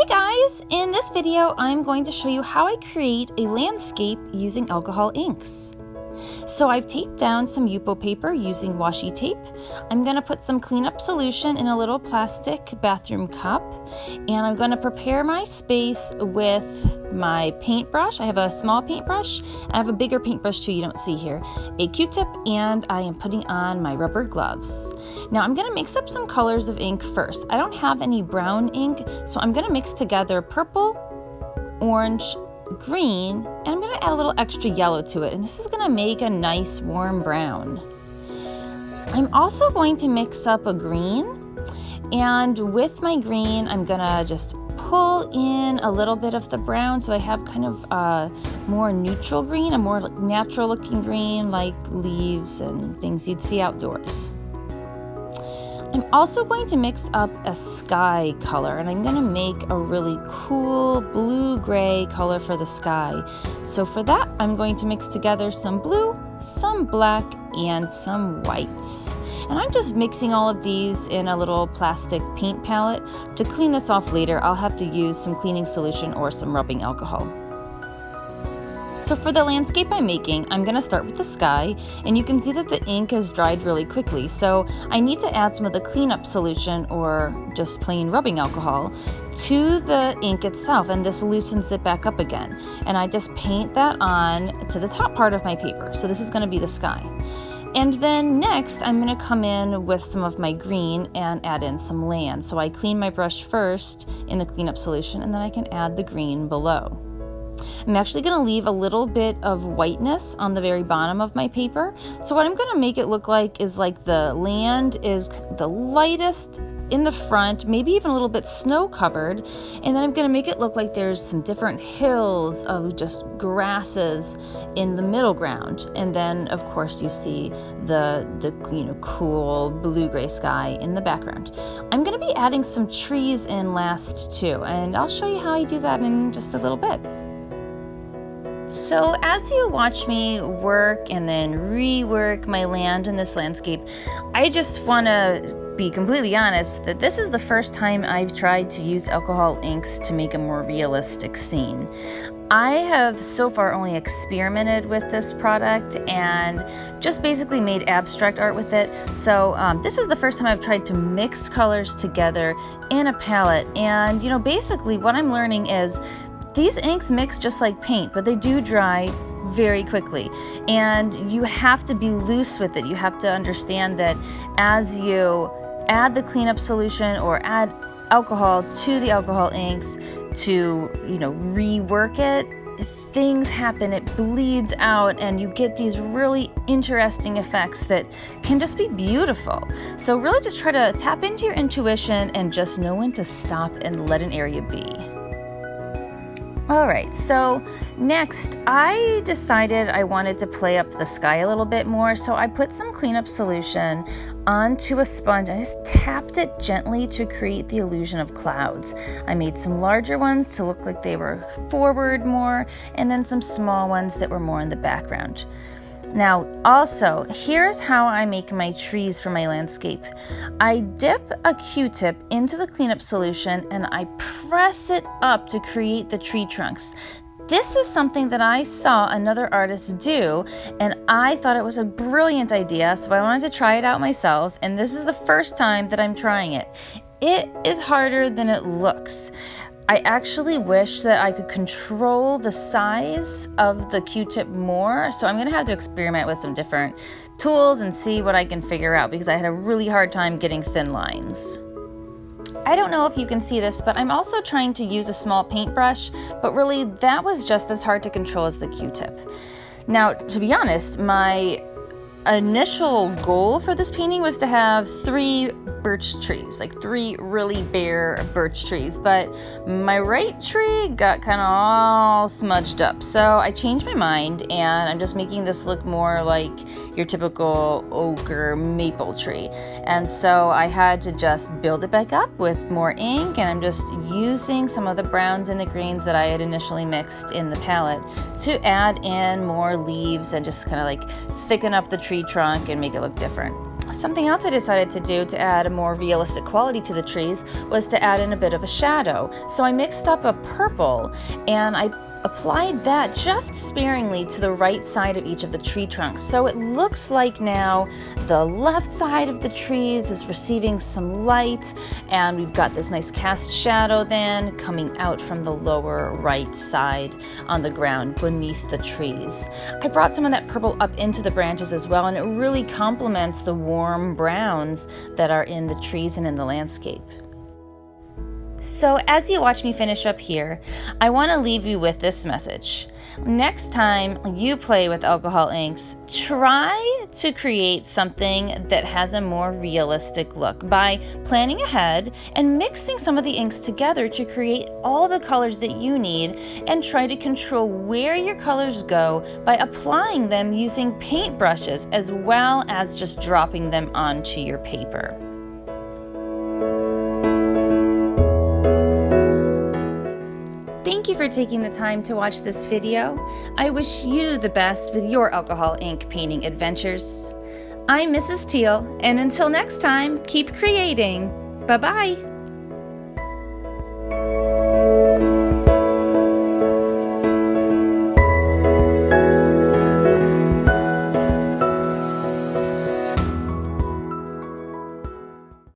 Hey guys! In this video, I'm going to show you how I create a landscape using alcohol inks. So I've taped down some Yupo paper using washi tape. I'm going to put some cleanup solution in a little plastic bathroom cup, and I'm going to prepare my space with my paintbrush. I have a small paintbrush. I have a bigger paintbrush too, you don't see here. A Q-tip, and I am putting on my rubber gloves. Now I'm going to mix up some colors of ink first. I don't have any brown ink, so I'm going to mix together purple, orange, green, and I'm going to add a little extra yellow to it, and this is going to make a nice warm brown. I'm also going to mix up a green, and with my green I'm going to just pull in a little bit of the brown so I have kind of a more neutral green, a more natural looking green like leaves and things you'd see outdoors. I'm also going to mix up a sky color, and I'm going to make a really cool blue-gray color for the sky. So for that, I'm going to mix together some blue, some black, and some white. And I'm just mixing all of these in a little plastic paint palette. To clean this off later, I'll have to use some cleaning solution or some rubbing alcohol. So for the landscape I'm making, I'm going to start with the sky, and you can see that the ink has dried really quickly, so I need to add some of the cleanup solution or just plain rubbing alcohol to the ink itself, and this loosens it back up again. And I just paint that on to the top part of my paper, so this is going to be the sky. And then next, I'm going to come in with some of my green and add in some land. So I clean my brush first in the cleanup solution, and then I can add the green below. I'm actually going to leave a little bit of whiteness on the very bottom of my paper. So what I'm going to make it look like is like the land is the lightest in the front, maybe even a little bit snow covered, and then I'm going to make it look like there's some different hills of just grasses in the middle ground, and then of course you see the cool blue-gray sky in the background. I'm going to be adding some trees in last too, and I'll show you how I do that in just a little bit. So as you watch me work and then rework my land in this landscape, I just want to be completely honest that this is the first time I've tried to use alcohol inks to make a more realistic scene. I have so far only experimented with this product and just basically made abstract art with it. So this is the first time I've tried to mix colors together in a palette, and basically what I'm learning is these inks mix just like paint, but they do dry very quickly, and you have to be loose with it. You have to understand that as you add the cleanup solution or add alcohol to the alcohol inks to rework it, things happen, it bleeds out, and you get these really interesting effects that can just be beautiful. So really just try to tap into your intuition and just know when to stop and let an area be. Alright, so next I decided I wanted to play up the sky a little bit more, so I put some cleanup solution onto a sponge. I just tapped it gently to create the illusion of clouds. I made some larger ones to look like they were forward more, and then some small ones that were more in the background. Now, also, here's how I make my trees for my landscape. I dip a Q-tip into the cleanup solution and I press it up to create the tree trunks. This is something that I saw another artist do, and I thought it was a brilliant idea, so I wanted to try it out myself, and this is the first time that I'm trying it. It is harder than it looks. I actually wish that I could control the size of the Q-tip more, so I'm going to have to experiment with some different tools and see what I can figure out, because I had a really hard time getting thin lines. I don't know if you can see this, but I'm also trying to use a small paintbrush, but really that was just as hard to control as the Q-tip. Now, to be honest, my initial goal for this painting was to have 3 birch trees, like 3 really bare birch trees, but my right tree got kind of all smudged up, so I changed my mind and I'm just making this look more like your typical oak or maple tree. And so I had to just build it back up with more ink, and I'm just using some of the browns and the greens that I had initially mixed in the palette to add in more leaves and just kind of like thicken up the tree trunk and make it look different. Something else I decided to do to add a more realistic quality to the trees was to add in a bit of a shadow. So I mixed up a purple and I applied that just sparingly to the right side of each of the tree trunks. So it looks like now the left side of the trees is receiving some light, and we've got this nice cast shadow then coming out from the lower right side on the ground beneath the trees. I brought some of that purple up into the branches as well, and it really complements the warm browns that are in the trees and in the landscape. So as you watch me finish up here, I want to leave you with this message. Next time you play with alcohol inks, try to create something that has a more realistic look by planning ahead and mixing some of the inks together to create all the colors that you need, and try to control where your colors go by applying them using paintbrushes as well as just dropping them onto your paper. Thank you for taking the time to watch this video. I wish you the best with your alcohol ink painting adventures. I'm Mrs. Teal, and until next time, keep creating. Bye-bye.